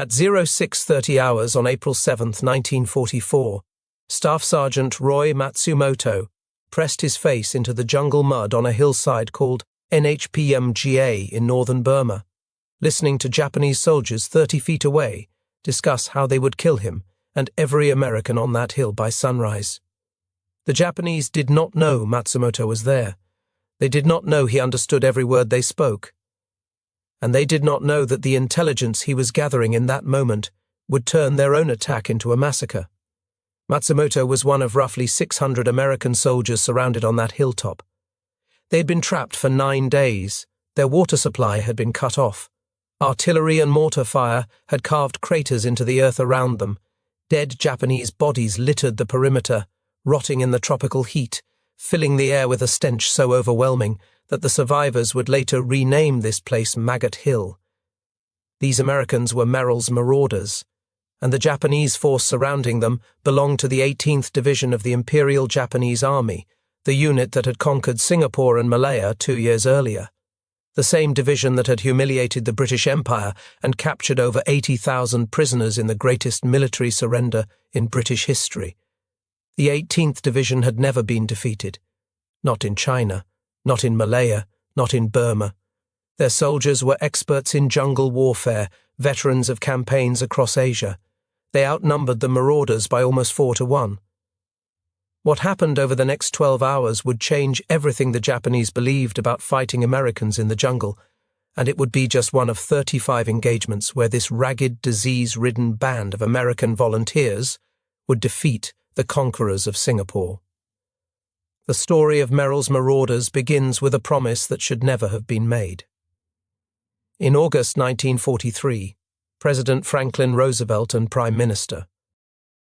At 0630 hours on April 7, 1944, Staff Sergeant Roy Matsumoto pressed his face into the jungle mud on a hillside called Nhpum Ga in northern Burma, listening to Japanese soldiers 30 feet away discuss how they would kill him and every American on that hill by sunrise. The Japanese did not know Matsumoto was there. They did not know he understood every word they spoke. And they did not know that the intelligence he was gathering in that moment would turn their own attack into a massacre. Matsumoto was one of roughly 600 American soldiers surrounded on that hilltop. They had been trapped for 9 days. Their water supply had been cut off. Artillery and mortar fire had carved craters into the earth around them. Dead Japanese bodies littered the perimeter, rotting in the tropical heat, filling the air with a stench so overwhelming that the survivors would later rename this place Maggot Hill. These Americans were Merrill's Marauders, and the Japanese force surrounding them belonged to the 18th Division of the Imperial Japanese Army, the unit that had conquered Singapore and Malaya 2 years earlier. The same division that had humiliated the British Empire and captured over 80,000 prisoners in the greatest military surrender in British history. The 18th Division had never been defeated. Not in China, not in Malaya, not in Burma. Their soldiers were experts in jungle warfare, veterans of campaigns across Asia. They outnumbered the Marauders by almost 4-1. What happened over the next 12 hours would change everything the Japanese believed about fighting Americans in the jungle, and it would be just one of 35 engagements where this ragged, disease-ridden band of American volunteers would defeat the Conquerors of Singapore. The story of Merrill's Marauders begins with a promise that should never have been made. In August 1943, President Franklin Roosevelt and Prime Minister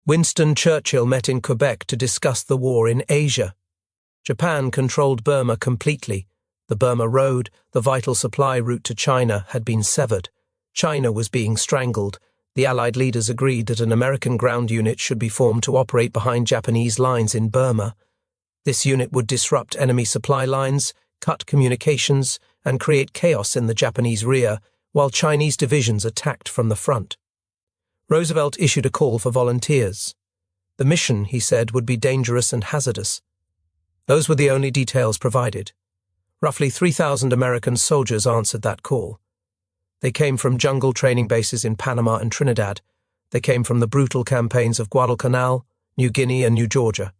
Winston Churchill met in Quebec to discuss the war in Asia. Japan controlled Burma completely. The Burma Road, the vital supply route to China, had been severed. China was being strangled. The Allied leaders agreed that an American ground unit should be formed to operate behind Japanese lines in Burma. This unit would disrupt enemy supply lines, cut communications, and create chaos in the Japanese rear, while Chinese divisions attacked from the front. Roosevelt issued a call for volunteers. The mission, he said, would be dangerous and hazardous. Those were the only details provided. Roughly 3,000 American soldiers answered that call. They came from jungle training bases in Panama and Trinidad. They came from the brutal campaigns of Guadalcanal, New Guinea, and New Georgia.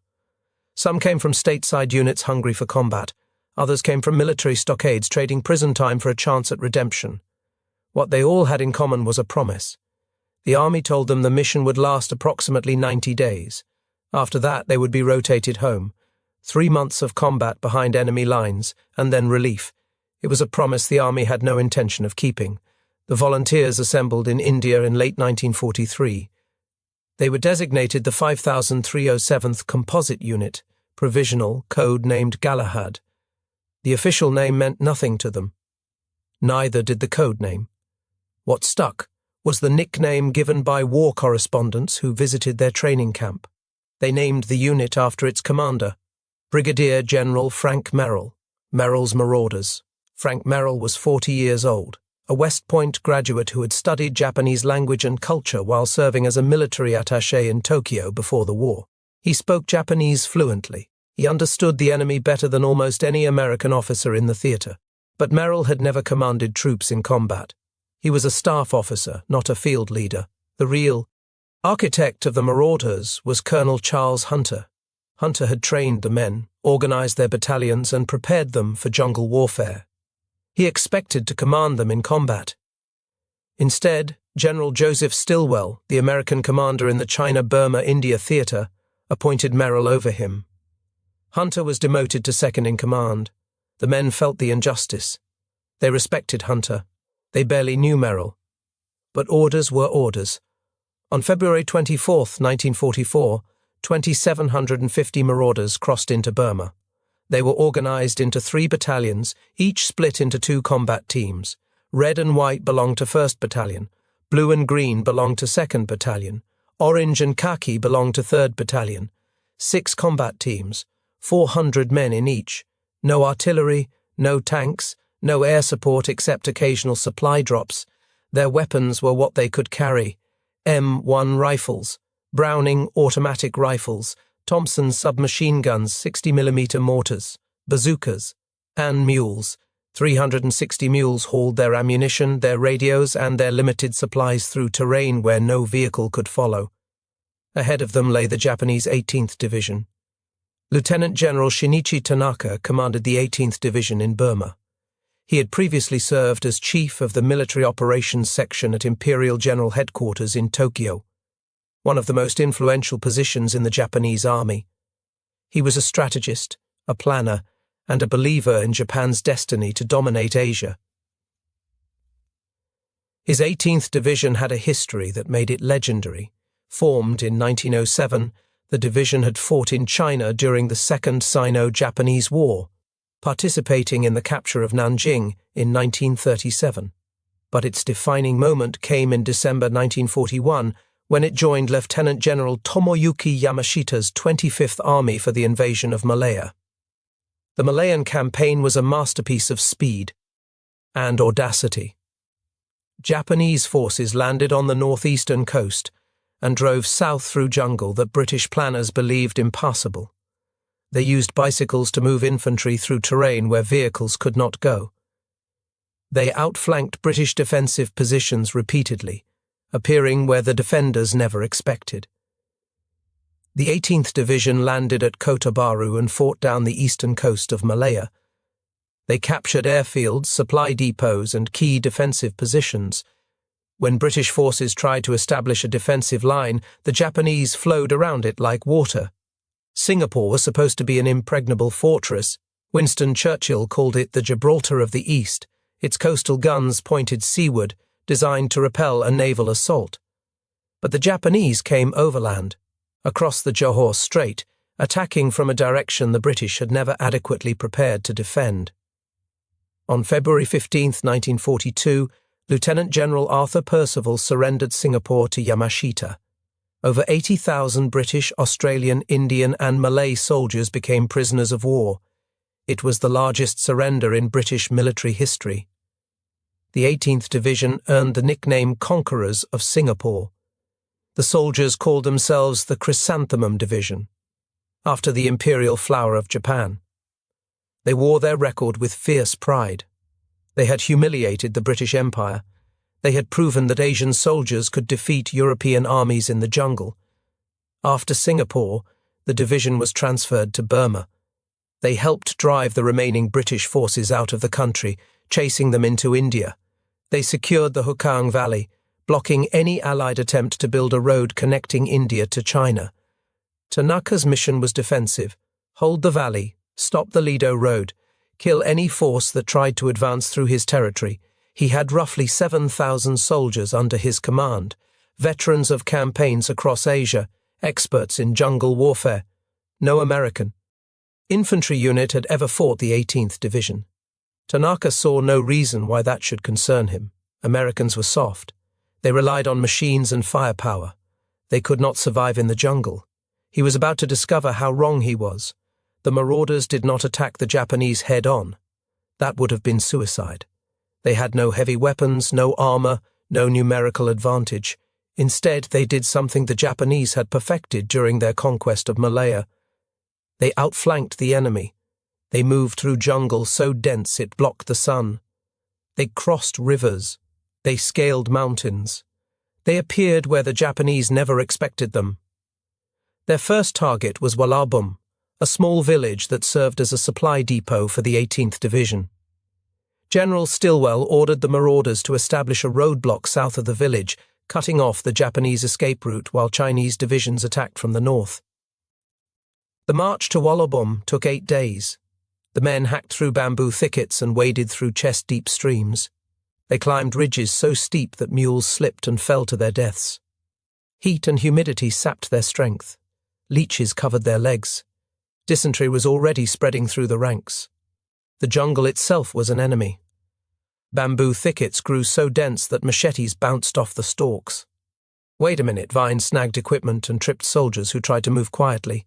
Some came from stateside units hungry for combat. Others came from military stockades trading prison time for a chance at redemption. What they all had in common was a promise. The army told them the mission would last approximately 90 days. After that, they would be rotated home. 3 months of combat behind enemy lines, and then relief. It was a promise the army had no intention of keeping. The volunteers assembled in India in late 1943. They were designated the 5307th Composite Unit, provisional, code-named Galahad. The official name meant nothing to them. Neither did the code name. What stuck was the nickname given by war correspondents who visited their training camp. They named the unit after its commander, Brigadier General Frank Merrill, Merrill's Marauders. Frank Merrill was 40 years old, a West Point graduate who had studied Japanese language and culture while serving as a military attaché in Tokyo before the war. He spoke Japanese fluently. He understood the enemy better than almost any American officer in the theater. But Merrill had never commanded troops in combat. He was a staff officer, not a field leader. The real architect of the Marauders was Colonel Charles Hunter. Hunter had trained the men, organized their battalions, and prepared them for jungle warfare. He expected to command them in combat. Instead, General Joseph Stilwell, the American commander in the China-Burma-India theater, appointed Merrill over him. Hunter was demoted to second in command. The men felt the injustice. They respected Hunter. They barely knew Merrill. But orders were orders. On February 24, 1944, 2,750 Marauders crossed into Burma. They were organized into 3 battalions, each split into 2 combat teams. Red and white belonged to 1st Battalion, blue and green belonged to 2nd Battalion, orange and khaki belonged to 3rd Battalion. 6 combat teams, 400 men in each. No artillery, no tanks, no air support except occasional supply drops. Their weapons were what they could carry: M1 rifles, Browning automatic rifles, Thompson submachine guns, 60mm mortars, bazookas, and mules. 360 mules hauled their ammunition, their radios, and their limited supplies through terrain where no vehicle could follow. Ahead of them lay the Japanese 18th Division. Lieutenant General Shinichi Tanaka commanded the 18th Division in Burma. He had previously served as chief of the Military Operations Section at Imperial General Headquarters in Tokyo, one of the most influential positions in the Japanese army. He was a strategist, a planner, and a believer in Japan's destiny to dominate Asia. His 18th Division had a history that made it legendary. Formed in 1907, the division had fought in China during the Second Sino-Japanese War, participating in the capture of Nanjing in 1937. But its defining moment came in December 1941, when it joined Lieutenant General Tomoyuki Yamashita's 25th Army for the invasion of Malaya. The Malayan campaign was a masterpiece of speed and audacity. Japanese forces landed on the northeastern coast and drove south through jungle that British planners believed impassable. They used bicycles to move infantry through terrain where vehicles could not go. They outflanked British defensive positions repeatedly, appearing where the defenders never expected. The 18th Division landed at Kota Baru and fought down the eastern coast of Malaya. They captured airfields, supply depots, and key defensive positions. When British forces tried to establish a defensive line, the Japanese flowed around it like water. Singapore was supposed to be an impregnable fortress. Winston Churchill called it the Gibraltar of the East. Its coastal guns pointed seaward, designed to repel a naval assault. But the Japanese came overland, across the Johor Strait, attacking from a direction the British had never adequately prepared to defend. On February 15, 1942, Lieutenant General Arthur Percival surrendered Singapore to Yamashita. Over 80,000 British, Australian, Indian, and Malay soldiers became prisoners of war. It was the largest surrender in British military history. The 18th Division earned the nickname Conquerors of Singapore. The soldiers called themselves the Chrysanthemum Division, after the imperial flower of Japan. They wore their record with fierce pride. They had humiliated the British Empire. They had proven that Asian soldiers could defeat European armies in the jungle. After Singapore, the division was transferred to Burma. They helped drive the remaining British forces out of the country, chasing them into India. They secured the Hukang Valley, blocking any Allied attempt to build a road connecting India to China. Tanaka's mission was defensive: hold the valley, stop the Lido Road, kill any force that tried to advance through his territory. He had roughly 7,000 soldiers under his command, veterans of campaigns across Asia, experts in jungle warfare. No American infantry unit had ever fought the 18th Division. Tanaka saw no reason why that should concern him. Americans were soft. They relied on machines and firepower. They could not survive in the jungle. He was about to discover how wrong he was. The Marauders did not attack the Japanese head-on. That would have been suicide. They had no heavy weapons, no armor, no numerical advantage. Instead, they did something the Japanese had perfected during their conquest of Malaya. They outflanked the enemy. They moved through jungle so dense it blocked the sun. They crossed rivers. They scaled mountains. They appeared where the Japanese never expected them. Their first target was Walawbum, a small village that served as a supply depot for the 18th Division. General Stilwell ordered the Marauders to establish a roadblock south of the village, cutting off the Japanese escape route while Chinese divisions attacked from the north. The march to Walawbum took 8 days. The men hacked through bamboo thickets and waded through chest-deep streams. They climbed ridges so steep that mules slipped and fell to their deaths. Heat and humidity sapped their strength. Leeches covered their legs. Dysentery was already spreading through the ranks. The jungle itself was an enemy. Bamboo thickets grew so dense that machetes bounced off the stalks. Wait a minute, vines snagged equipment and tripped soldiers who tried to move quietly.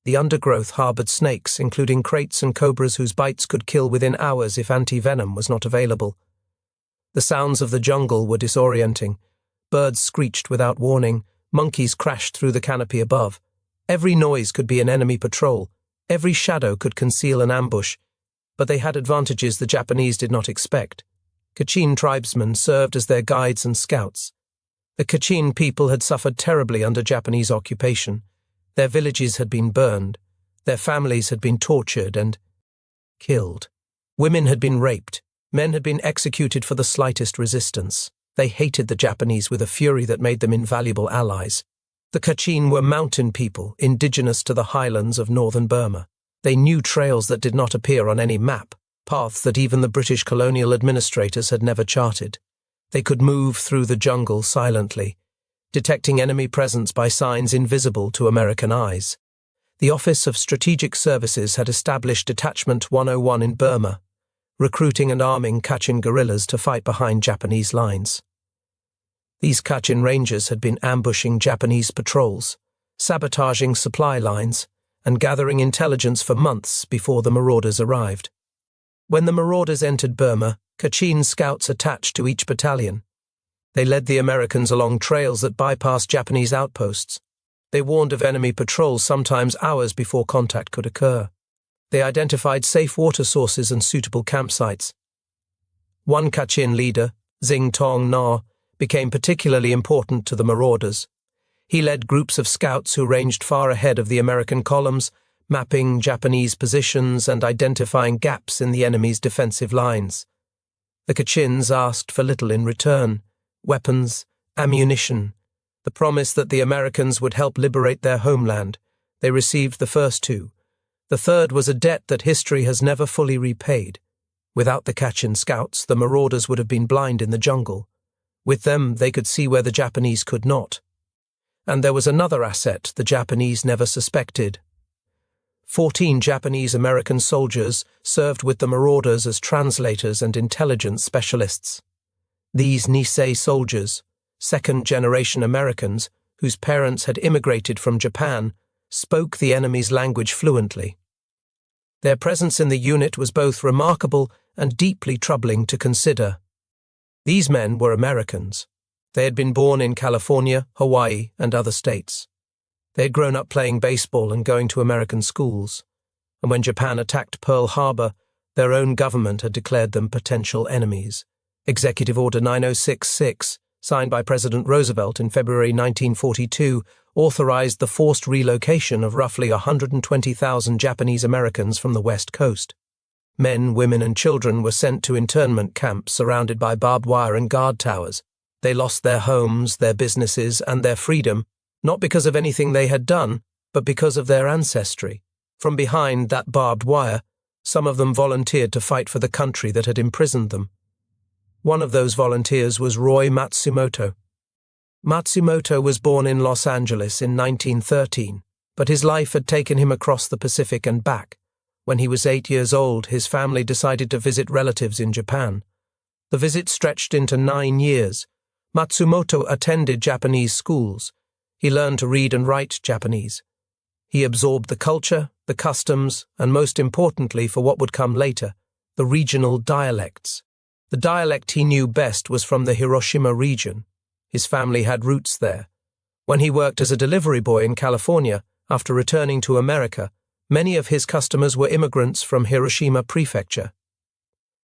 The undergrowth harbored snakes, including kraits and cobras whose bites could kill within hours if anti-venom was not available. The sounds of the jungle were disorienting. Birds screeched without warning, monkeys crashed through the canopy above. Every noise could be an enemy patrol, every shadow could conceal an ambush, but they had advantages the Japanese did not expect. Kachin tribesmen served as their guides and scouts. The Kachin people had suffered terribly under Japanese occupation. Their villages had been burned, their families had been tortured and killed. Women had been raped, men had been executed for the slightest resistance. They hated the Japanese with a fury that made them invaluable allies. The Kachin were mountain people, indigenous to the highlands of northern Burma. They knew trails that did not appear on any map, paths that even the British colonial administrators had never charted. They could move through the jungle silently, detecting enemy presence by signs invisible to American eyes. The Office of Strategic Services had established Detachment 101 in Burma, recruiting and arming Kachin guerrillas to fight behind Japanese lines. These Kachin Rangers had been ambushing Japanese patrols, sabotaging supply lines, and gathering intelligence for months before the Marauders arrived. When the Marauders entered Burma, Kachin scouts attached to each battalion. They led the Americans along trails that bypassed Japanese outposts. They warned of enemy patrols sometimes hours before contact could occur. They identified safe water sources and suitable campsites. One Kachin leader, Zing Tong Na, became particularly important to the Marauders. He led groups of scouts who ranged far ahead of the American columns, mapping Japanese positions and identifying gaps in the enemy's defensive lines. The Kachins asked for little in return: weapons, ammunition, the promise that the Americans would help liberate their homeland. They received the first two. The third was a debt that history has never fully repaid. Without the Kachin scouts, the Marauders would have been blind in the jungle. With them, they could see where the Japanese could not. And there was another asset the Japanese never suspected. 14 Japanese-American soldiers served with the Marauders as translators and intelligence specialists. These Nisei soldiers, second-generation Americans whose parents had immigrated from Japan, spoke the enemy's language fluently. Their presence in the unit was both remarkable and deeply troubling to consider. These men were Americans. They had been born in California, Hawaii, and other states. They had grown up playing baseball and going to American schools. And when Japan attacked Pearl Harbor, their own government had declared them potential enemies. Executive Order 9066, signed by President Roosevelt in February 1942, authorized the forced relocation of roughly 120,000 Japanese Americans from the West Coast. Men, women, and children were sent to internment camps surrounded by barbed wire and guard towers. They lost their homes, their businesses, and their freedom, not because of anything they had done, but because of their ancestry. From behind that barbed wire, some of them volunteered to fight for the country that had imprisoned them. One of those volunteers was Roy Matsumoto. Matsumoto was born in Los Angeles in 1913, but his life had taken him across the Pacific and back. When he was 8 years old, his family decided to visit relatives in Japan. The visit stretched into 9 years. Matsumoto attended Japanese schools. He learned to read and write Japanese. He absorbed the culture, the customs, and most importantly for what would come later, the regional dialects. The dialect he knew best was from the Hiroshima region. His family had roots there. When he worked as a delivery boy in California, after returning to America, many of his customers were immigrants from Hiroshima Prefecture.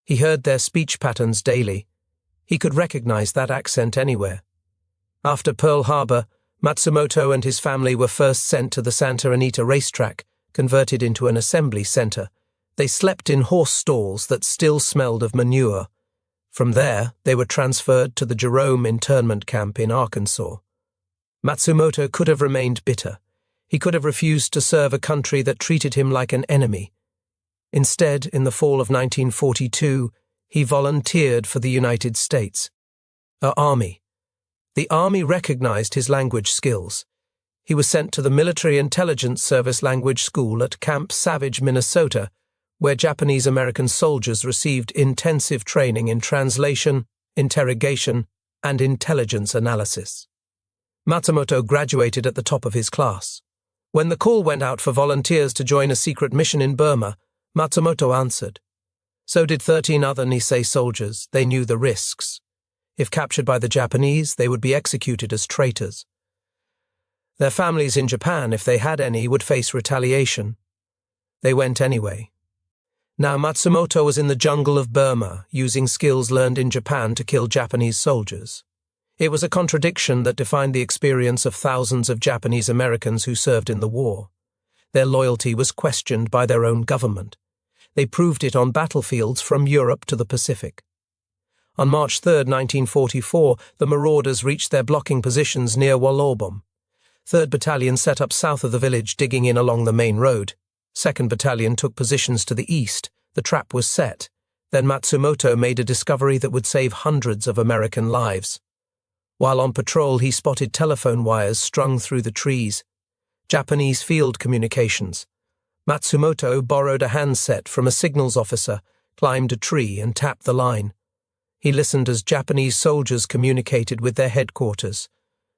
He heard their speech patterns daily. He could recognize that accent anywhere. After Pearl Harbor, Matsumoto and his family were first sent to the Santa Anita racetrack, converted into an assembly center. They slept in horse stalls that still smelled of manure. From there, they were transferred to the Jerome internment camp in Arkansas. Matsumoto could have remained bitter. He could have refused to serve a country that treated him like an enemy. Instead, in the fall of 1942, he volunteered for the United States. Army. The Army recognized his language skills. He was sent to the Military Intelligence Service Language School at Camp Savage, Minnesota, where Japanese-American soldiers received intensive training in translation, interrogation, and intelligence analysis. Matsumoto graduated at the top of his class. When the call went out for volunteers to join a secret mission in Burma, Matsumoto answered. So did 13 other Nisei soldiers. They knew the risks. If captured by the Japanese, they would be executed as traitors. Their families in Japan, if they had any, would face retaliation. They went anyway. Now Matsumoto was in the jungle of Burma, using skills learned in Japan to kill Japanese soldiers. It was a contradiction that defined the experience of thousands of Japanese Americans who served in the war. Their loyalty was questioned by their own government. They proved it on battlefields from Europe to the Pacific. On March 3, 1944, the Marauders reached their blocking positions near Walawbum. 3rd Battalion set up south of the village, digging in along the main road. 2nd Battalion took positions to the east. The trap was set. Then Matsumoto made a discovery that would save hundreds of American lives. While on patrol, he spotted telephone wires strung through the trees. Japanese field communications. Matsumoto borrowed a handset from a signals officer, climbed a tree and tapped the line. He listened as Japanese soldiers communicated with their headquarters.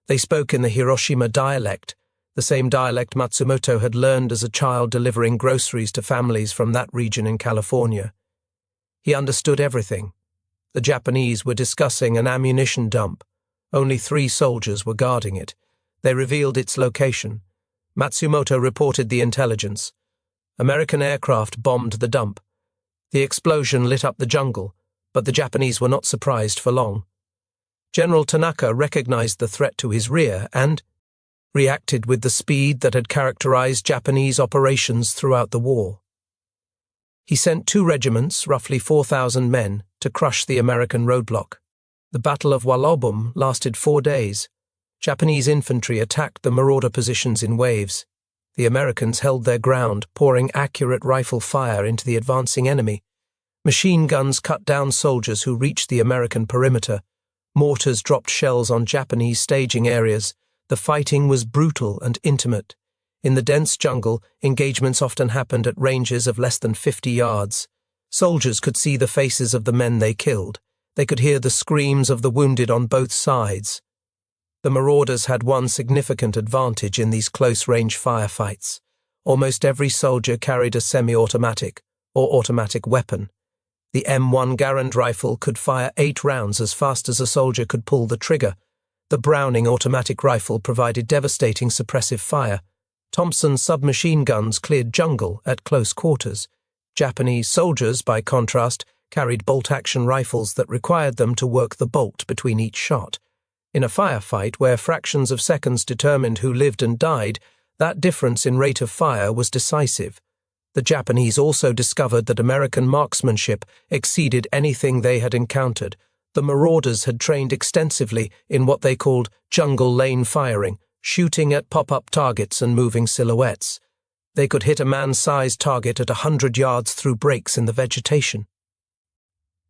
They spoke in the Hiroshima dialect, the same dialect Matsumoto had learned as a child delivering groceries to families from that region in California. He understood everything. The Japanese were discussing an ammunition dump. Only 3 soldiers were guarding it. They revealed its location. Matsumoto reported the intelligence. American aircraft bombed the dump. The explosion lit up the jungle, but the Japanese were not surprised for long. General Tanaka recognized the threat to his rear and reacted with the speed that had characterized Japanese operations throughout the war. He sent 2 regiments, roughly 4,000 men, to crush the American roadblock. The Battle of Walawbum lasted 4 days. Japanese infantry attacked the Marauder positions in waves. The Americans held their ground, pouring accurate rifle fire into the advancing enemy. Machine guns cut down soldiers who reached the American perimeter. Mortars dropped shells on Japanese staging areas. The fighting was brutal and intimate. In the dense jungle, engagements often happened at ranges of less than 50 yards. Soldiers could see the faces of the men they killed. They could hear the screams of the wounded on both sides. The Marauders had one significant advantage in these close-range firefights. Almost every soldier carried a semi-automatic or automatic weapon. The M1 Garand rifle could fire 8 rounds as fast as a soldier could pull the trigger. The Browning automatic rifle provided devastating suppressive fire. Thompson submachine guns cleared jungle at close quarters. Japanese soldiers, by contrast, carried bolt-action rifles that required them to work the bolt between each shot. In a firefight where fractions of seconds determined who lived and died, that difference in rate of fire was decisive. The Japanese also discovered that American marksmanship exceeded anything they had encountered. The Marauders had trained extensively in what they called jungle lane firing, shooting at pop-up targets and moving silhouettes. They could hit a man-sized target at 100 yards through breaks in the vegetation.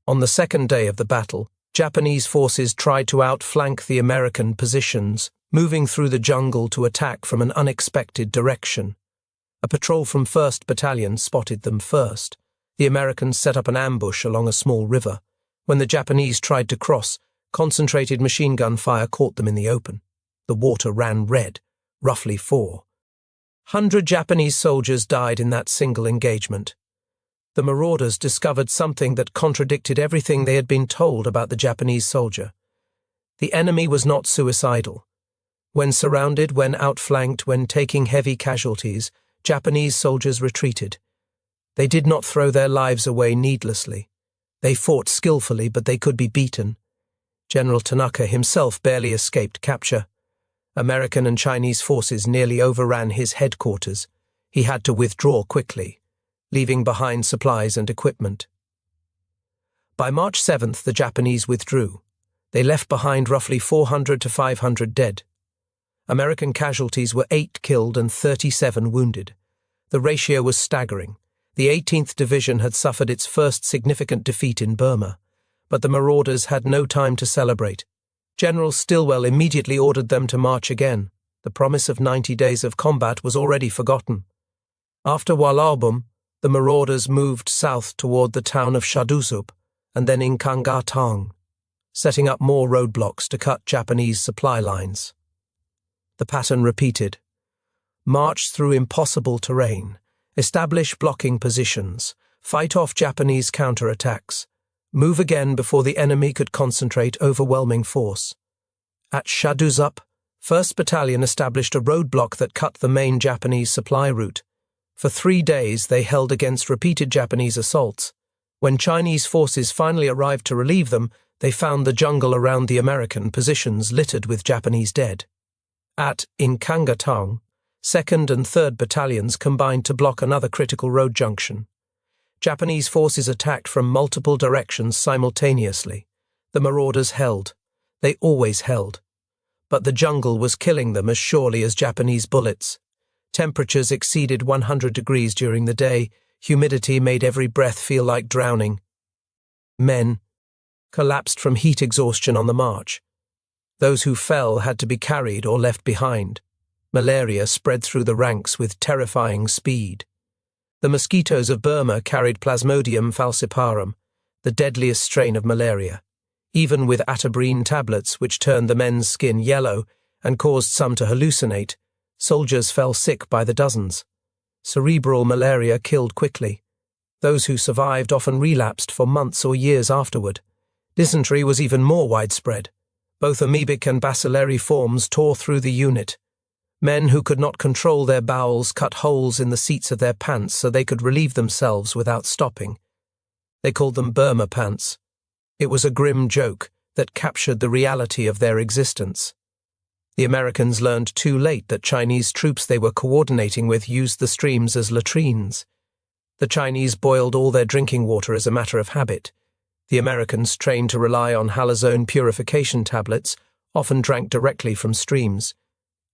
On the 2nd day of the battle, Japanese forces tried to outflank the American positions, moving through the jungle to attack from an unexpected direction. A patrol from 1st Battalion spotted them first. The Americans set up an ambush along a small river. When the Japanese tried to cross, concentrated machine gun fire caught them in the open. The water ran red, roughly 400 Japanese soldiers died in that single engagement. The Marauders discovered something that contradicted everything they had been told about the Japanese soldier. The enemy was not suicidal. When surrounded, when outflanked, when taking heavy casualties, Japanese soldiers retreated. They did not throw their lives away needlessly. They fought skillfully, but they could be beaten. General Tanaka himself barely escaped capture. American and Chinese forces nearly overran his headquarters. He had to withdraw quickly, leaving behind supplies and equipment. By March 7th, the Japanese withdrew. They left behind roughly 400 to 500 dead. American casualties were 8 killed and 37 wounded. The ratio was staggering. The 18th Division had suffered its first significant defeat in Burma, but the Marauders had no time to celebrate. General Stilwell immediately ordered them to march again. The promise of 90 days of combat was already forgotten. After Walawbum, the Marauders moved south toward the town of Shaduzup and then Nhpum Ga, setting up more roadblocks to cut Japanese supply lines. The pattern repeated. March through impossible terrain, establish blocking positions, fight off Japanese counterattacks, move again before the enemy could concentrate overwhelming force. At Shaduzup, 1st Battalion established a roadblock that cut the main Japanese supply route. For 3 days they held against repeated Japanese assaults. When Chinese forces finally arrived to relieve them, they found the jungle around the American positions littered with Japanese dead. At Inkangatang, 2nd and 3rd Battalions combined to block another critical road junction. Japanese forces attacked from multiple directions simultaneously. The Marauders held. They always held. But the jungle was killing them as surely as Japanese bullets. Temperatures exceeded 100 degrees during the day. Humidity made every breath feel like drowning. Men collapsed from heat exhaustion on the march. Those who fell had to be carried or left behind. Malaria spread through the ranks with terrifying speed. The mosquitoes of Burma carried Plasmodium falciparum, the deadliest strain of malaria. Even with atabrine tablets, which turned the men's skin yellow and caused some to hallucinate, soldiers fell sick by the dozens. Cerebral malaria killed quickly. Those who survived often relapsed for months or years afterward. Dysentery was even more widespread. Both amoebic and bacillary forms tore through the unit. Men who could not control their bowels cut holes in the seats of their pants so they could relieve themselves without stopping. They called them Burma pants. It was a grim joke that captured the reality of their existence. The Americans learned too late that Chinese troops they were coordinating with used the streams as latrines. The Chinese boiled all their drinking water as a matter of habit. The Americans, trained to rely on halazone purification tablets, often drank directly from streams.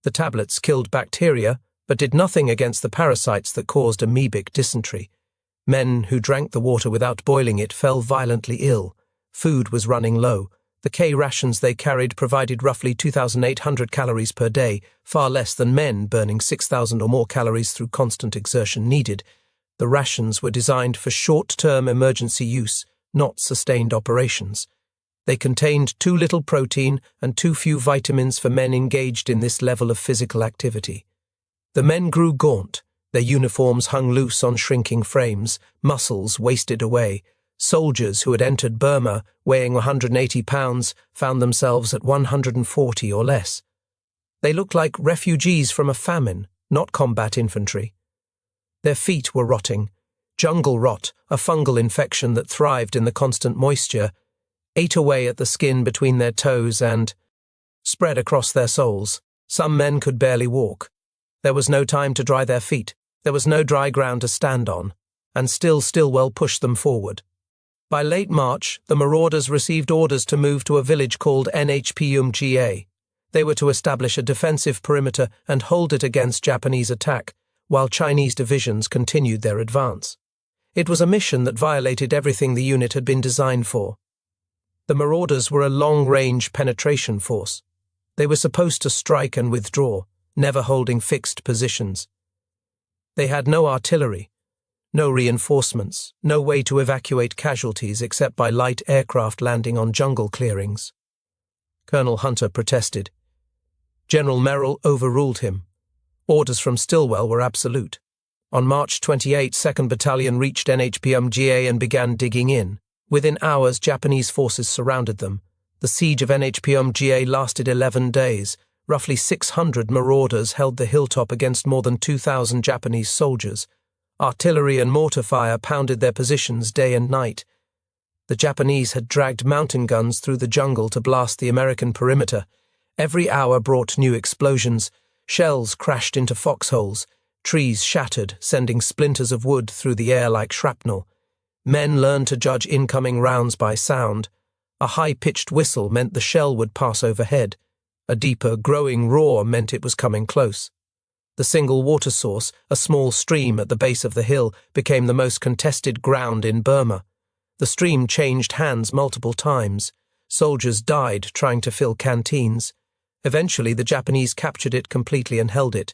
The tablets killed bacteria, but did nothing against the parasites that caused amoebic dysentery. Men who drank the water without boiling it fell violently ill. Food was running low. The K rations they carried provided roughly 2,800 calories per day, far less than men burning 6,000 or more calories through constant exertion needed. The rations were designed for short-term emergency use, not sustained operations. They contained too little protein and too few vitamins for men engaged in this level of physical activity. The men grew gaunt, their uniforms hung loose on shrinking frames, muscles wasted away. Soldiers who had entered Burma, weighing 180 pounds, found themselves at 140 or less. They looked like refugees from a famine, not combat infantry. Their feet were rotting. Jungle rot, a fungal infection that thrived in the constant moisture, ate away at the skin between their toes and spread across their soles. Some men could barely walk. There was no time to dry their feet. There was no dry ground to stand on, and still Stillwell pushed them forward. By late March, the Marauders received orders to move to a village called Nhpum Ga. They were to establish a defensive perimeter and hold it against Japanese attack, while Chinese divisions continued their advance. It was a mission that violated everything the unit had been designed for. The Marauders were a long-range penetration force. They were supposed to strike and withdraw, never holding fixed positions. They had no artillery, no reinforcements, no way to evacuate casualties except by light aircraft landing on jungle clearings. Colonel Hunter protested. General Merrill overruled him. Orders from Stillwell were absolute. On March 28, 2nd Battalion reached Nhpum Ga and began digging in. Within hours, Japanese forces surrounded them. The siege of Nhpum Ga lasted 11 days. Roughly 600 Marauders held the hilltop against more than 2,000 Japanese soldiers. Artillery and mortar fire pounded their positions day and night. The Japanese had dragged mountain guns through the jungle to blast the American perimeter. Every hour brought new explosions. Shells crashed into foxholes. Trees shattered, sending splinters of wood through the air like shrapnel. Men learned to judge incoming rounds by sound. A high-pitched whistle meant the shell would pass overhead. A deeper, growing roar meant it was coming close. The single water source, a small stream at the base of the hill, became the most contested ground in Burma. The stream changed hands multiple times. Soldiers died trying to fill canteens. Eventually, the Japanese captured it completely and held it.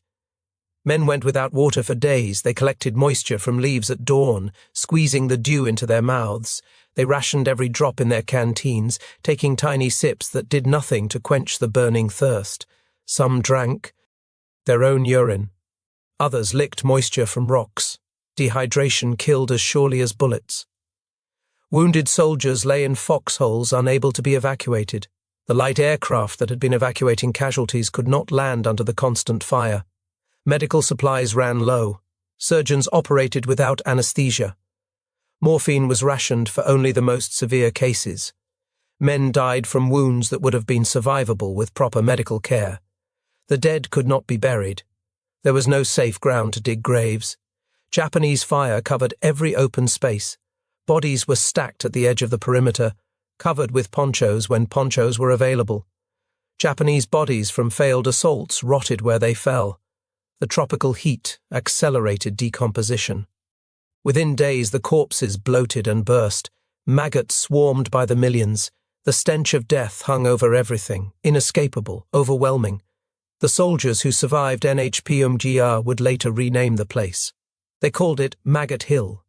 Men went without water for days. They collected moisture from leaves at dawn, squeezing the dew into their mouths. They rationed every drop in their canteens, taking tiny sips that did nothing to quench the burning thirst. Some drank their own urine. Others licked moisture from rocks. Dehydration killed as surely as bullets. Wounded soldiers lay in foxholes, unable to be evacuated. The light aircraft that had been evacuating casualties could not land under the constant fire. Medical supplies ran low. Surgeons operated without anesthesia. Morphine was rationed for only the most severe cases. Men died from wounds that would have been survivable with proper medical care. The dead could not be buried. There was no safe ground to dig graves. Japanese fire covered every open space. Bodies were stacked at the edge of the perimeter, covered with ponchos when ponchos were available. Japanese bodies from failed assaults rotted where they fell. The tropical heat accelerated decomposition. Within days, the corpses bloated and burst. Maggots swarmed by the millions. The stench of death hung over everything, inescapable, overwhelming. The soldiers who survived Nhpum Ga would later rename the place. They called it Maggot Hill.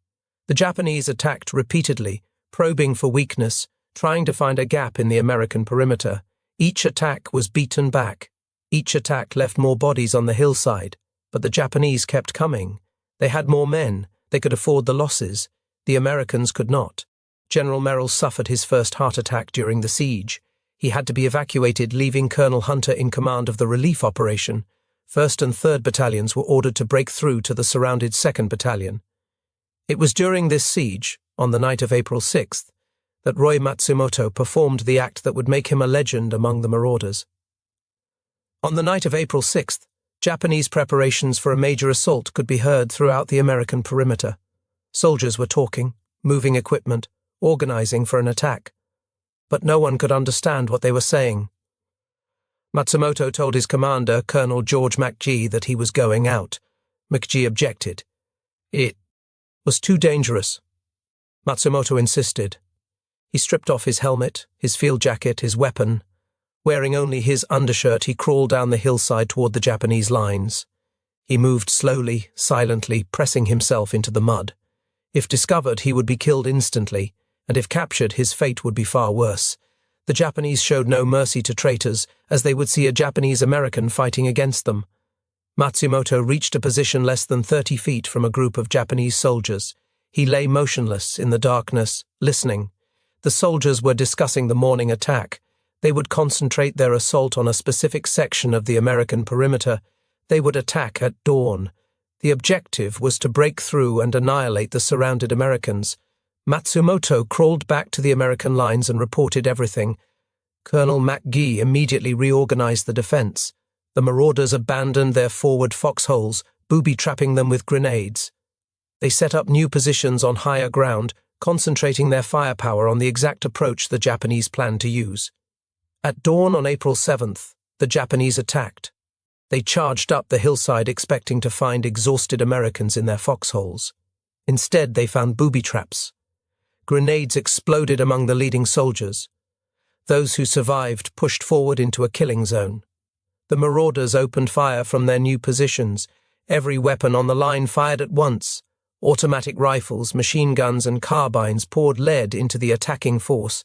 The Japanese attacked repeatedly, probing for weakness, trying to find a gap in the American perimeter. Each attack was beaten back. Each attack left more bodies on the hillside, but the Japanese kept coming. They had more men. They could afford the losses. The Americans could not. General Merrill suffered his first heart attack during the siege. He had to be evacuated, leaving Colonel Hunter in command of the relief operation. 1st and 3rd Battalions were ordered to break through to the surrounded 2nd Battalion. It was during this siege, on the night of April 6th, that Roy Matsumoto performed the act that would make him a legend among the Marauders. On the night of April 6th, Japanese preparations for a major assault could be heard throughout the American perimeter. Soldiers were talking, moving equipment, organizing for an attack. But no one could understand what they were saying. Matsumoto told his commander, Colonel George McGee, that he was going out. McGee objected. It was too dangerous. Matsumoto insisted. He stripped off his helmet, his field jacket, his weapon. Wearing only his undershirt, he crawled down the hillside toward the Japanese lines. He moved slowly, silently, pressing himself into the mud. If discovered, he would be killed instantly, and if captured, his fate would be far worse. The Japanese showed no mercy to traitors, as they would see a Japanese American fighting against them. Matsumoto reached a position less than 30 feet from a group of Japanese soldiers. He lay motionless in the darkness, listening. The soldiers were discussing the morning attack. They would concentrate their assault on a specific section of the American perimeter. They would attack at dawn. The objective was to break through and annihilate the surrounded Americans. Matsumoto crawled back to the American lines and reported everything. Colonel McGee immediately reorganized the defense. The Marauders abandoned their forward foxholes, booby-trapping them with grenades. They set up new positions on higher ground, concentrating their firepower on the exact approach the Japanese planned to use. At dawn on April 7th, the Japanese attacked. They charged up the hillside expecting to find exhausted Americans in their foxholes. Instead, they found booby traps. Grenades exploded among the leading soldiers. Those who survived pushed forward into a killing zone. The Marauders opened fire from their new positions. Every weapon on the line fired at once. Automatic rifles, machine guns, and carbines poured lead into the attacking force.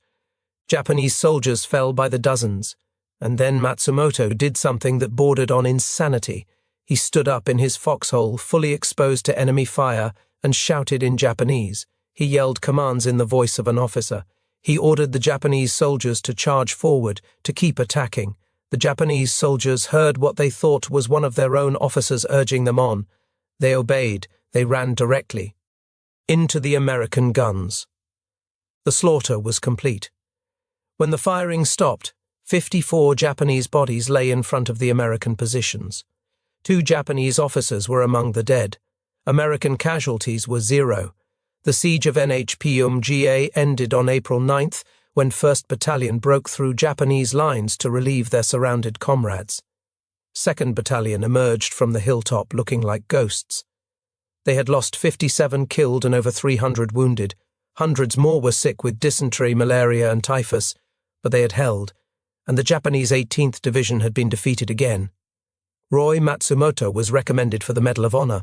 Japanese soldiers fell by the dozens. And then Matsumoto did something that bordered on insanity. He stood up in his foxhole, fully exposed to enemy fire, and shouted in Japanese. He yelled commands in the voice of an officer. He ordered the Japanese soldiers to charge forward, to keep attacking. The Japanese soldiers heard what they thought was one of their own officers urging them on. They obeyed. They ran directly into the American guns. The slaughter was complete. When the firing stopped, 54 Japanese bodies lay in front of the American positions. 2 Japanese officers were among the dead. American casualties were 0. The siege of Nhpum Ga ended on April 9th, when 1st Battalion broke through Japanese lines to relieve their surrounded comrades. 2nd Battalion emerged from the hilltop looking like ghosts. They had lost 57 killed and over 300 wounded. Hundreds more were sick with dysentery, malaria, and typhus, but they had held, and the Japanese 18th Division had been defeated again. Roy Matsumoto was recommended for the Medal of Honor.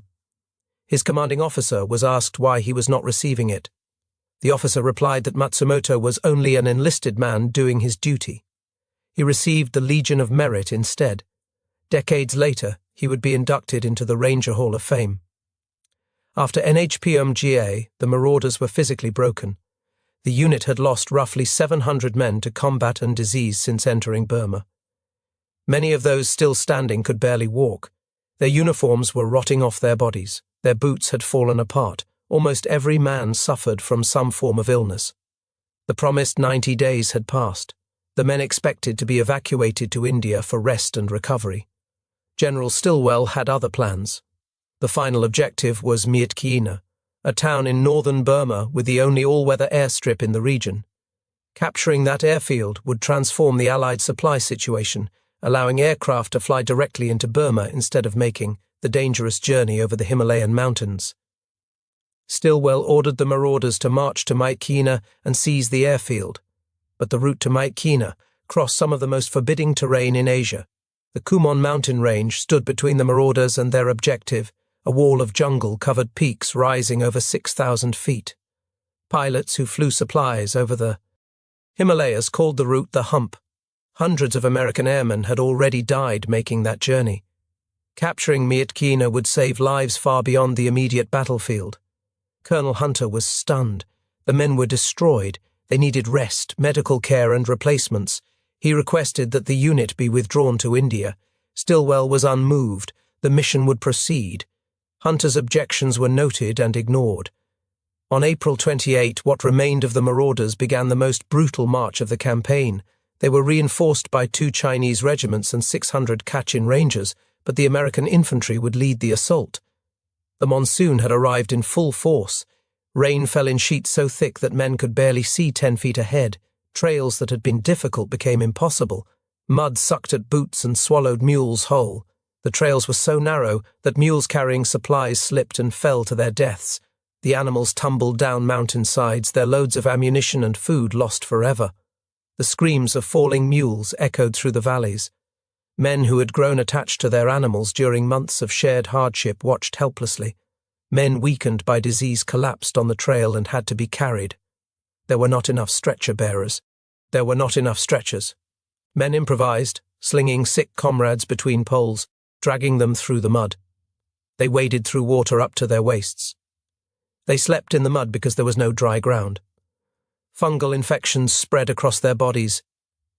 His commanding officer was asked why he was not receiving it. The officer replied that Matsumoto was only an enlisted man doing his duty. He received the Legion of Merit instead. Decades later, he would be inducted into the Ranger Hall of Fame. After Nhpum Ga, the Marauders were physically broken. The unit had lost roughly 700 men to combat and disease since entering Burma. Many of those still standing could barely walk. Their uniforms were rotting off their bodies. Their boots had fallen apart. Almost every man suffered from some form of illness. The promised 90 days had passed. The men expected to be evacuated to India for rest and recovery. General Stilwell had other plans. The final objective was Myitkyina, a town in northern Burma with the only all-weather airstrip in the region. Capturing that airfield would transform the Allied supply situation, allowing aircraft to fly directly into Burma instead of making the dangerous journey over the Himalayan mountains. Stilwell ordered the Marauders to march to Myitkyina and seize the airfield. But the route to Myitkyina crossed some of the most forbidding terrain in Asia. The Kumon mountain range stood between the Marauders and their objective, a wall of jungle-covered peaks rising over 6,000 feet. Pilots who flew supplies over the Himalayas called the route the Hump. Hundreds of American airmen had already died making that journey. Capturing Myitkyina would save lives far beyond the immediate battlefield. Colonel Hunter was stunned. The men were destroyed. They needed rest, medical care, and replacements. He requested that the unit be withdrawn to India. Stilwell was unmoved. The mission would proceed. Hunter's objections were noted and ignored. On April 28, what remained of the Marauders began the most brutal march of the campaign. They were reinforced by 2 Chinese regiments and 600 Kachin Rangers, but the American infantry would lead the assault. The monsoon had arrived in full force. Rain fell in sheets so thick that men could barely see 10 feet ahead. Trails that had been difficult became impossible. Mud sucked at boots and swallowed mules whole. The trails were so narrow that mules carrying supplies slipped and fell to their deaths. The animals tumbled down mountain sides, their loads of ammunition and food lost forever. The screams of falling mules echoed through the valleys. Men who had grown attached to their animals during months of shared hardship watched helplessly. Men weakened by disease collapsed on the trail and had to be carried. There were not enough stretcher bearers. There were not enough stretchers. Men improvised, slinging sick comrades between poles, dragging them through the mud. They waded through water up to their waists. They slept in the mud because there was no dry ground. Fungal infections spread across their bodies.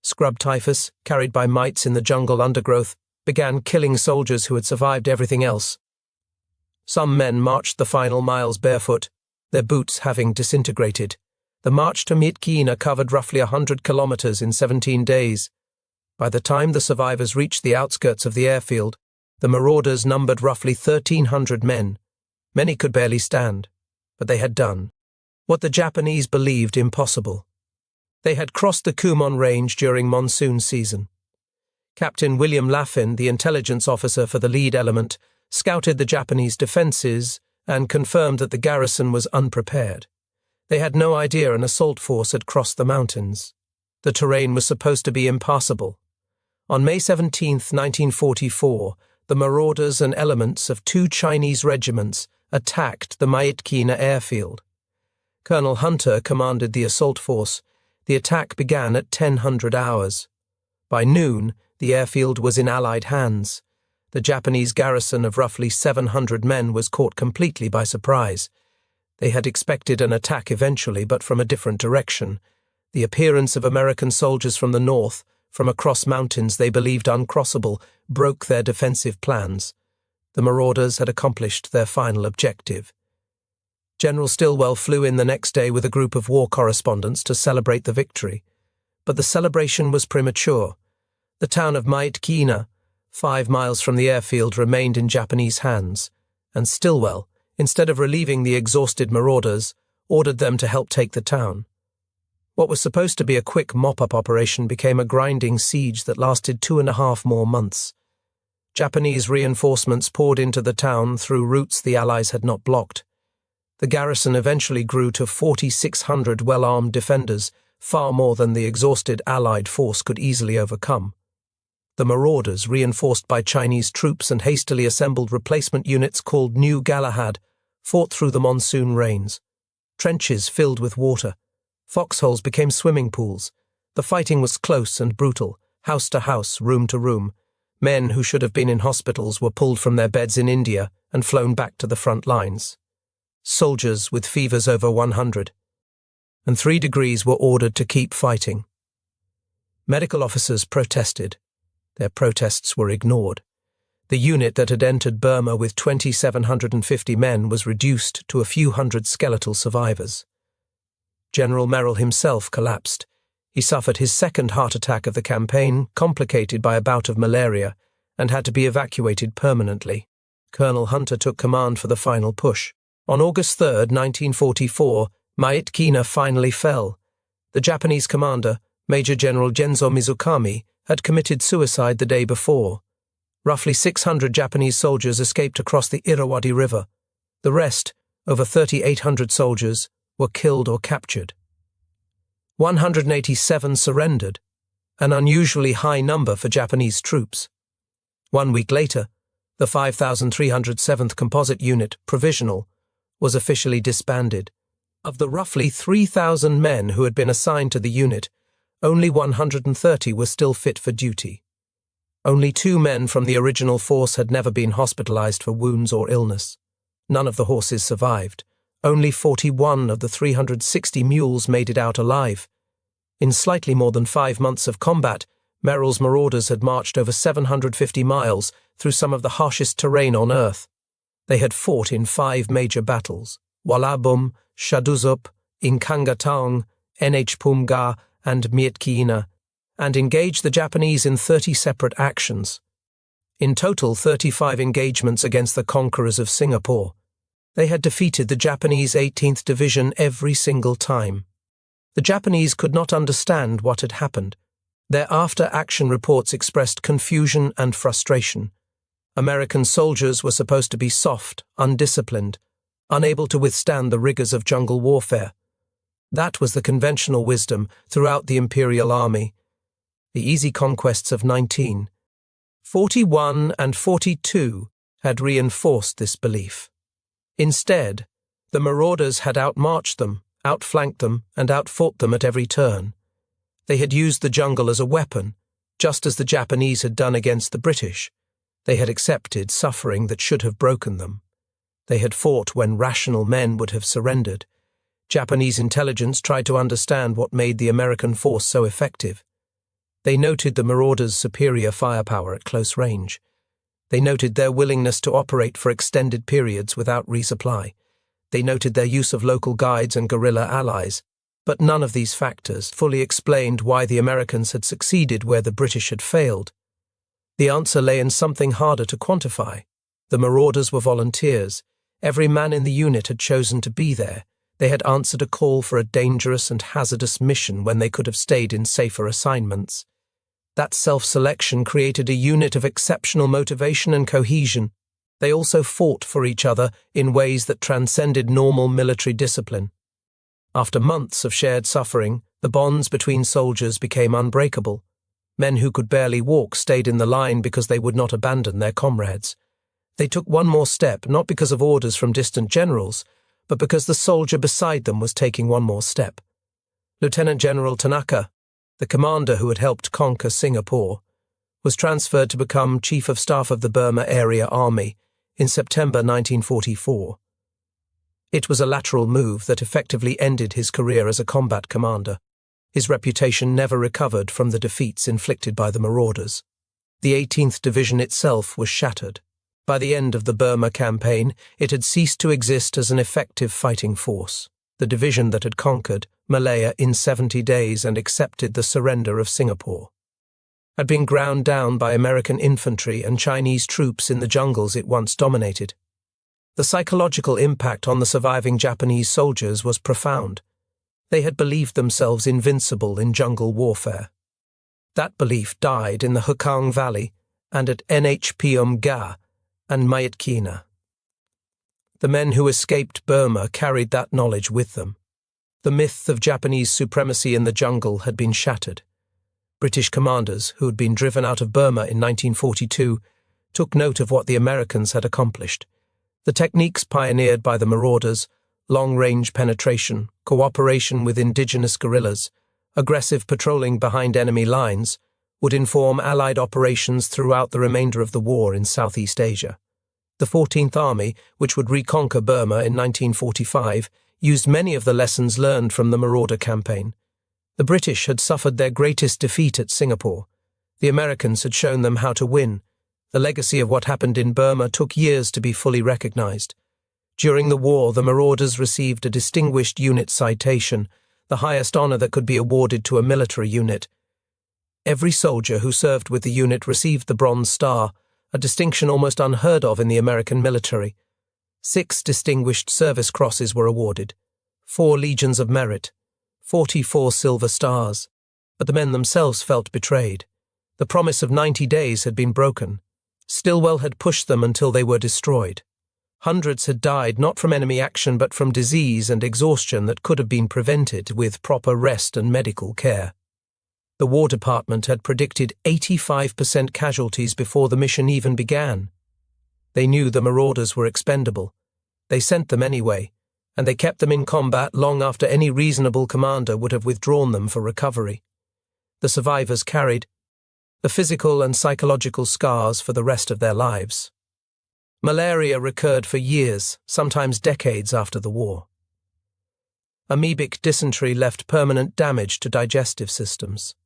Scrub typhus, carried by mites in the jungle undergrowth, began killing soldiers who had survived everything else. Some men marched the final miles barefoot, their boots having disintegrated. The march to Myitkyina covered roughly 100 kilometers in 17 days. By the time the survivors reached the outskirts of the airfield, the Marauders numbered roughly 1,300 men. Many could barely stand, but they had done what the Japanese believed impossible. They had crossed the Kumon Range during monsoon season. Captain William Laffin, the intelligence officer for the lead element, scouted the Japanese defenses and confirmed that the garrison was unprepared. They had no idea an assault force had crossed the mountains. The terrain was supposed to be impassable. On May 17, 1944, the Marauders and elements of 2 Chinese regiments attacked the Myitkyina airfield. Colonel Hunter commanded the assault force. The attack began at 1000 hours. By noon, the airfield was in Allied hands. The Japanese garrison of roughly 700 men was caught completely by surprise. They had expected an attack eventually, but from a different direction. The appearance of American soldiers from the north, from across mountains they believed uncrossable, broke their defensive plans. The Marauders had accomplished their final objective. General Stilwell flew in the next day with a group of war correspondents to celebrate the victory. But the celebration was premature. The town of Myitkyina, 5 miles from the airfield, remained in Japanese hands, and Stilwell, instead of relieving the exhausted Marauders, ordered them to help take the town. What was supposed to be a quick mop-up operation became a grinding siege that lasted 2.5 more months. Japanese reinforcements poured into the town through routes the Allies had not blocked. The garrison eventually grew to 4,600 well-armed defenders, far more than the exhausted Allied force could easily overcome. The Marauders, reinforced by Chinese troops and hastily assembled replacement units called New Galahad, fought through the monsoon rains. Trenches filled with water. Foxholes became swimming pools. The fighting was close and brutal, house to house, room to room. Men who should have been in hospitals were pulled from their beds in India and flown back to the front lines. soldiers with fevers over 100, and 3 degrees were ordered to keep fighting. Medical officers protested. Their protests were ignored. The unit that had entered Burma with 2,750 men was reduced to a few hundred skeletal survivors. General Merrill himself collapsed. He suffered his second heart attack of the campaign, complicated by a bout of malaria, and had to be evacuated permanently. Colonel Hunter took command for the final push. On August 3, 1944, Myitkyina finally fell. The Japanese commander, Major General Genzo Mizukami, had committed suicide the day before. Roughly 600 Japanese soldiers escaped across the Irrawaddy River. The rest, over 3,800 soldiers, were killed or captured. 187 surrendered, an unusually high number for Japanese troops. 1 week later, the 5,307th Composite Unit, Provisional, was officially disbanded. Of the roughly 3,000 men who had been assigned to the unit, only 130 were still fit for duty. Only 2 men from the original force had never been hospitalized for wounds or illness. None of the horses survived. Only 41 of the 360 mules made it out alive. In slightly more than 5 months of combat, Merrill's Marauders had marched over 750 miles through some of the harshest terrain on Earth. They had fought in 5 major battles: Walawbum, Shaduzup, Inkangatang, Nhpum Ga, and Myitkyina, and engaged the Japanese in 30 separate actions. In total, 35 engagements against the Conquerors of Singapore. They had defeated the Japanese 18th Division every single time. The Japanese could not understand what had happened. Their after-action reports expressed confusion and frustration. American soldiers were supposed to be soft, undisciplined, unable to withstand the rigors of jungle warfare. That was the conventional wisdom throughout the Imperial Army. The easy conquests of 1941 and 42 had reinforced this belief. Instead, the Marauders had outmarched them, outflanked them, and outfought them at every turn. They had used the jungle as a weapon, just as the Japanese had done against the British. They had accepted suffering that should have broken them. They had fought when rational men would have surrendered. Japanese intelligence tried to understand what made the American force so effective. They noted the Marauders' superior firepower at close range. They noted their willingness to operate for extended periods without resupply. They noted their use of local guides and guerrilla allies. But none of these factors fully explained why the Americans had succeeded where the British had failed. The answer lay in something harder to quantify. The Marauders were volunteers. Every man in the unit had chosen to be there. They had answered a call for a dangerous and hazardous mission when they could have stayed in safer assignments. That self-selection created a unit of exceptional motivation and cohesion. They also fought for each other in ways that transcended normal military discipline. After months of shared suffering, the bonds between soldiers became unbreakable. Men who could barely walk stayed in the line because they would not abandon their comrades. They took one more step, not because of orders from distant generals, but because the soldier beside them was taking one more step. Lieutenant General Tanaka, the commander who had helped conquer Singapore, was transferred to become Chief of Staff of the Burma Area Army in September 1944. It was a lateral move that effectively ended his career as a combat commander. His reputation never recovered from the defeats inflicted by the Marauders. The 18th Division itself was shattered. By the end of the Burma campaign, it had ceased to exist as an effective fighting force. The division that had conquered Malaya in 70 days and accepted the surrender of Singapore had been ground down by American infantry and Chinese troops in the jungles it once dominated. The psychological impact on the surviving Japanese soldiers was profound. They had believed themselves invincible in jungle warfare. That belief died in the Hukang Valley and at Nhpum Ga and Myitkyina. The men who escaped Burma carried that knowledge with them. The myth of Japanese supremacy in the jungle had been shattered. British commanders, who had been driven out of Burma in 1942, took note of what the Americans had accomplished. The techniques pioneered by the Marauders, long-range penetration, cooperation with indigenous guerrillas, aggressive patrolling behind enemy lines, would inform Allied operations throughout the remainder of the war in Southeast Asia. The 14th Army, which would reconquer Burma in 1945, used many of the lessons learned from the Marauder campaign. The British had suffered their greatest defeat at Singapore. The Americans had shown them how to win. The legacy of what happened in Burma took years to be fully recognized. During the war, the Marauders received a Distinguished Unit Citation, the highest honor that could be awarded to a military unit. Every soldier who served with the unit received the Bronze Star, a distinction almost unheard of in the American military. 6 Distinguished Service Crosses were awarded, 4 Legions of Merit, 44 Silver Stars. But the men themselves felt betrayed. The promise of 90 days had been broken. Stilwell had pushed them until they were destroyed. Hundreds had died not from enemy action but from disease and exhaustion that could have been prevented with proper rest and medical care. The War Department had predicted 85% casualties before the mission even began. They knew the Marauders were expendable. They sent them anyway, and they kept them in combat long after any reasonable commander would have withdrawn them for recovery. The survivors carried the physical and psychological scars for the rest of their lives. Malaria recurred for years, sometimes decades after the war. Amoebic dysentery left permanent damage to digestive systems.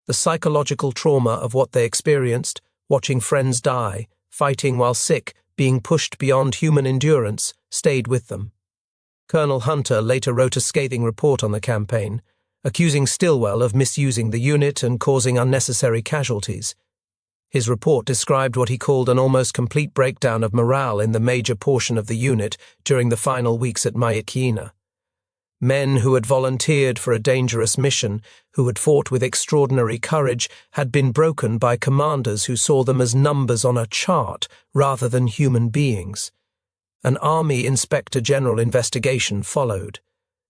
The psychological trauma of what they experienced, watching friends die, fighting while sick, being pushed beyond human endurance, stayed with them. Colonel Hunter later wrote a scathing report on the campaign, accusing Stilwell of misusing the unit and causing unnecessary casualties. His report described what he called an almost complete breakdown of morale in the major portion of the unit during the final weeks at Myitkyina. Men who had volunteered for a dangerous mission, who had fought with extraordinary courage, had been broken by commanders who saw them as numbers on a chart rather than human beings. An Army Inspector General investigation followed.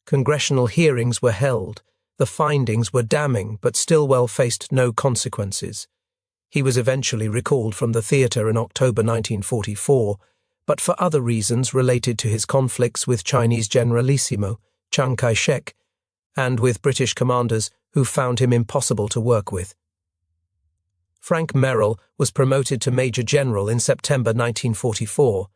Congressional hearings were held. The findings were damning, but Stilwell faced no consequences. He was eventually recalled from the theatre in October 1944, but for other reasons related to his conflicts with Chinese Generalissimo Chiang Kai-shek, and with British commanders who found him impossible to work with. Frank Merrill was promoted to Major General in September 1944.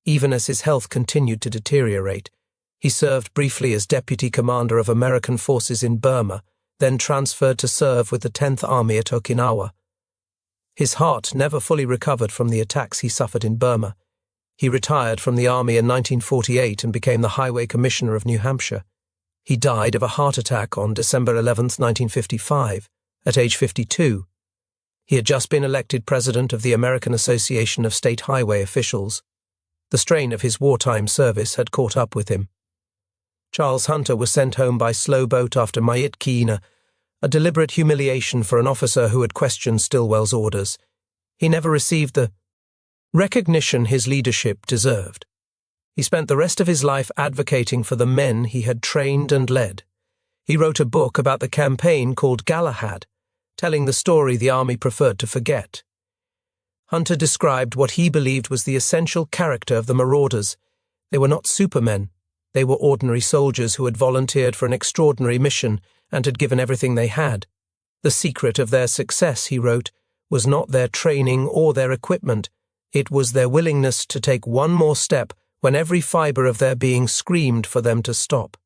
Even as his health continued to deteriorate, he served briefly as Deputy Commander of American forces in Burma, then transferred to serve with the 10th Army at Okinawa. His heart never fully recovered from the attacks he suffered in Burma. He retired from the Army in 1948 and became the Highway Commissioner of New Hampshire. He died of a heart attack on December 11, 1955, at age 52. He had just been elected President of the American Association of State Highway Officials. The strain of his wartime service had caught up with him. Charles Hunter was sent home by slow boat after Myitkyina, a deliberate humiliation for an officer who had questioned Stilwell's orders. He never received the recognition his leadership deserved. He spent the rest of his life advocating for the men he had trained and led. He wrote a book about the campaign called Galahad, telling the story the Army preferred to forget. Hunter described what he believed was the essential character of the Marauders. They were not supermen. They were ordinary soldiers who had volunteered for an extraordinary mission and had given everything they had. The secret of their success, he wrote, was not their training or their equipment. It was their willingness to take one more step when every fiber of their being screamed for them to stop.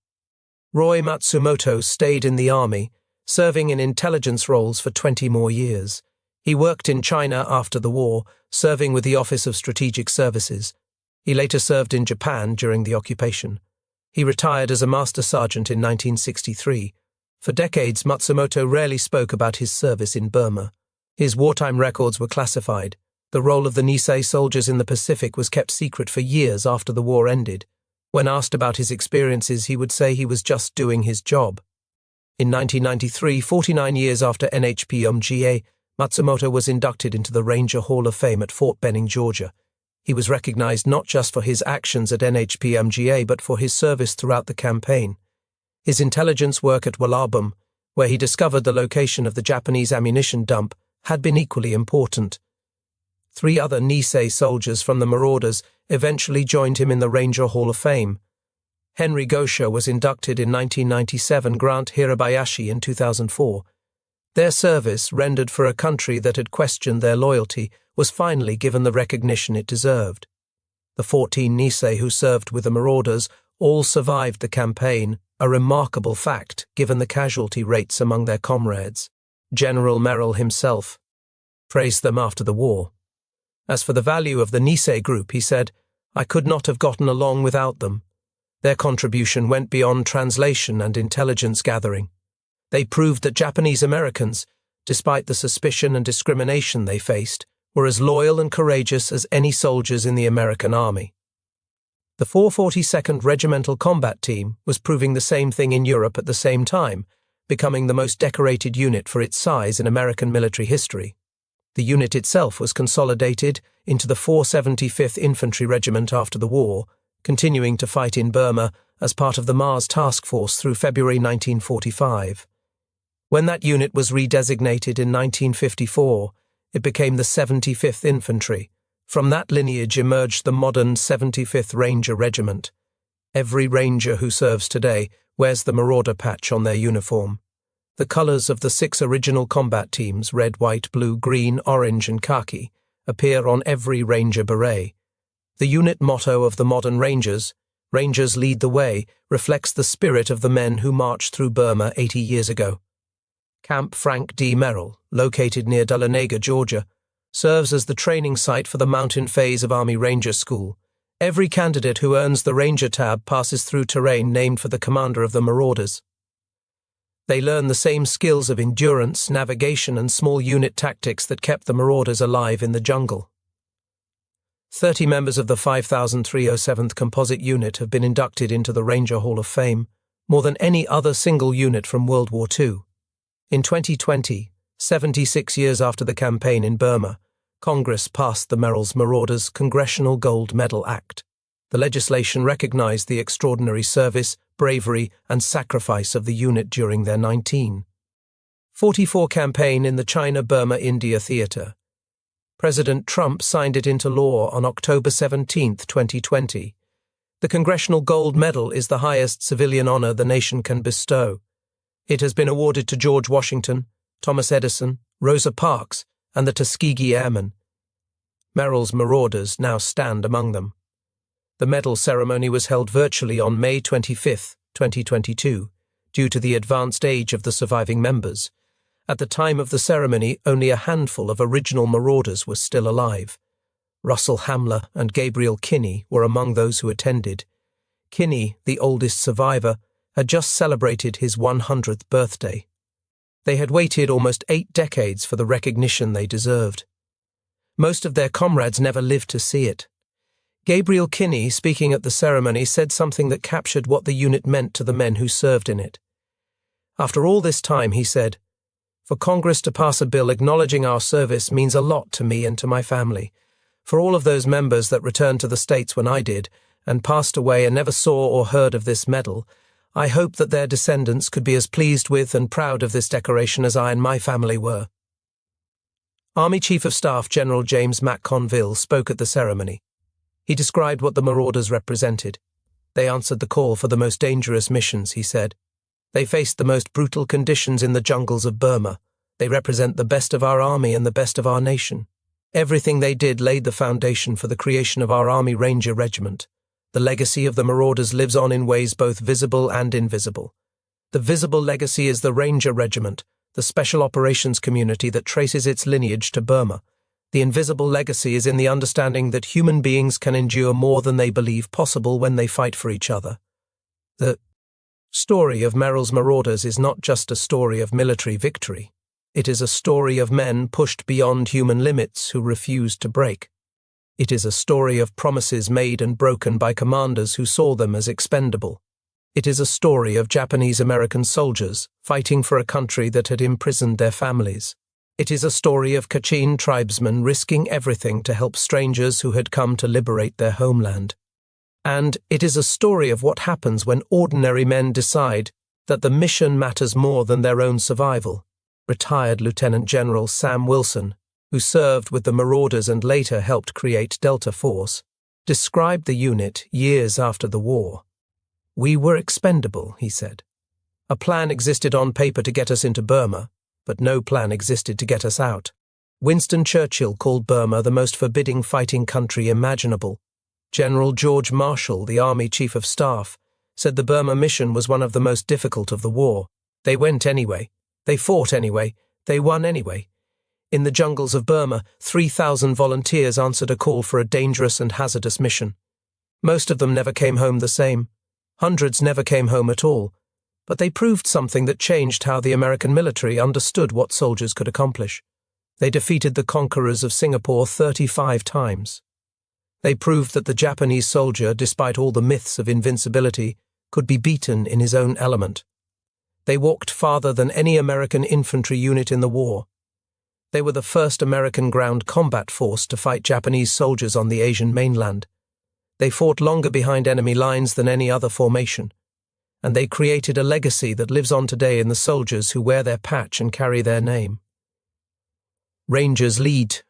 Roy Matsumoto stayed in the Army, serving in intelligence roles for 20 more years. He worked in China after the war, serving with the Office of Strategic Services. He later served in Japan during the occupation. He retired as a Master Sergeant in 1963. For decades, Matsumoto rarely spoke about his service in Burma. His wartime records were classified. The role of the Nisei soldiers in the Pacific was kept secret for years after the war ended. When asked about his experiences, he would say he was just doing his job. In 1993, 49 years after Nhpum Ga, Matsumoto was inducted into the Ranger Hall of Fame at Fort Benning, Georgia. He was recognized not just for his actions at Nhpum Ga, but for his service throughout the campaign. His intelligence work at Walawbum, where he discovered the location of the Japanese ammunition dump, had been equally important. 3 other Nisei soldiers from the Marauders eventually joined him in the Ranger Hall of Fame. Henry Gosha was inducted in 1997, Grant Hirabayashi in 2004. Their service, rendered for a country that had questioned their loyalty, was finally given the recognition it deserved. The 14 Nisei who served with the Marauders all survived the campaign, a remarkable fact given the casualty rates among their comrades. General Merrill himself praised them after the war. As for the value of the Nisei group, he said, "I could not have gotten along without them. Their contribution went beyond translation and intelligence gathering. They proved that Japanese Americans, despite the suspicion and discrimination they faced, were as loyal and courageous as any soldiers in the American Army." The 442nd Regimental Combat Team was proving the same thing in Europe at the same time, becoming the most decorated unit for its size in American military history. The unit itself was consolidated into the 475th Infantry Regiment after the war, continuing to fight in Burma as part of the Mars Task Force through February 1945. When that unit was redesignated in 1954, it became the 75th Infantry. From that lineage emerged the modern 75th Ranger Regiment. Every Ranger who serves today wears the Marauder patch on their uniform. The colours of the 6 original combat teams, red, white, blue, green, orange and khaki, appear on every Ranger beret. The unit motto of the modern Rangers, "Rangers lead the way," reflects the spirit of the men who marched through Burma 80 years ago. Camp Frank D. Merrill, located near Dahlonega, Georgia, serves as the training site for the mountain phase of Army Ranger School. Every candidate who earns the Ranger tab passes through terrain named for the commander of the Marauders. They learn the same skills of endurance, navigation, and small unit tactics that kept the Marauders alive in the jungle. 30 members of the 5307th Composite Unit have been inducted into the Ranger Hall of Fame, more than any other single unit from World War II. In 2020, 76 years after the campaign in Burma, Congress passed the Merrill's Marauders Congressional Gold Medal Act. The legislation recognized the extraordinary service, bravery, and sacrifice of the unit during their 1944 campaign in the China-Burma-India theater. President Trump signed it into law on October 17, 2020. The Congressional Gold Medal is the highest civilian honor the nation can bestow. It has been awarded to George Washington, Thomas Edison, Rosa Parks, and the Tuskegee Airmen. Merrill's Marauders now stand among them. The medal ceremony was held virtually on May 25, 2022, due to the advanced age of the surviving members. At the time of the ceremony, only a handful of original Marauders were still alive. Russell Hamler and Gabriel Kinney were among those who attended. Kinney, the oldest survivor, had just celebrated his 100th birthday. They had waited almost 8 decades for the recognition they deserved. Most of their comrades never lived to see it. Gabriel Kinney, speaking at the ceremony, said something that captured what the unit meant to the men who served in it. "After all this time," he said, "for Congress to pass a bill acknowledging our service means a lot to me and to my family. For all of those members that returned to the States when I did, and passed away and never saw or heard of this medal, I hope that their descendants could be as pleased with and proud of this decoration as I and my family were." Army Chief of Staff General James McConville spoke at the ceremony. He described what the Marauders represented. They answered the call for the most dangerous missions, he said. They faced the most brutal conditions in the jungles of Burma. They represent the best of our army and the best of our nation. Everything they did laid the foundation for the creation of our Army Ranger Regiment. The legacy of the Marauders lives on in ways both visible and invisible. The visible legacy is the Ranger Regiment, the special operations community that traces its lineage to Burma. The invisible legacy is in the understanding that human beings can endure more than they believe possible when they fight for each other. The story of Merrill's Marauders is not just a story of military victory. It is a story of men pushed beyond human limits who refused to break. It is a story of promises made and broken by commanders who saw them as expendable. It is a story of Japanese American soldiers fighting for a country that had imprisoned their families. It is a story of Kachin tribesmen risking everything to help strangers who had come to liberate their homeland. And it is a story of what happens when ordinary men decide that the mission matters more than their own survival. Retired Lieutenant General Sam Wilson, who served with the Marauders and later helped create Delta Force, described the unit years after the war. "We were expendable," he said. "A plan existed on paper to get us into Burma, but no plan existed to get us out. Winston Churchill called Burma the most forbidding fighting country imaginable. General George Marshall, the Army Chief of Staff, said the Burma mission was one of the most difficult of the war. They went anyway. They fought anyway. They won anyway. In the jungles of Burma, 3,000 volunteers answered a call for a dangerous and hazardous mission. Most of them never came home the same. Hundreds never came home at all. But they proved something that changed how the American military understood what soldiers could accomplish. They defeated the Conquerors of Singapore 35 times. They proved that the Japanese soldier, despite all the myths of invincibility, could be beaten in his own element. They walked farther than any American infantry unit in the war. They were the first American ground combat force to fight Japanese soldiers on the Asian mainland. They fought longer behind enemy lines than any other formation. And they created a legacy that lives on today in the soldiers who wear their patch and carry their name. Rangers lead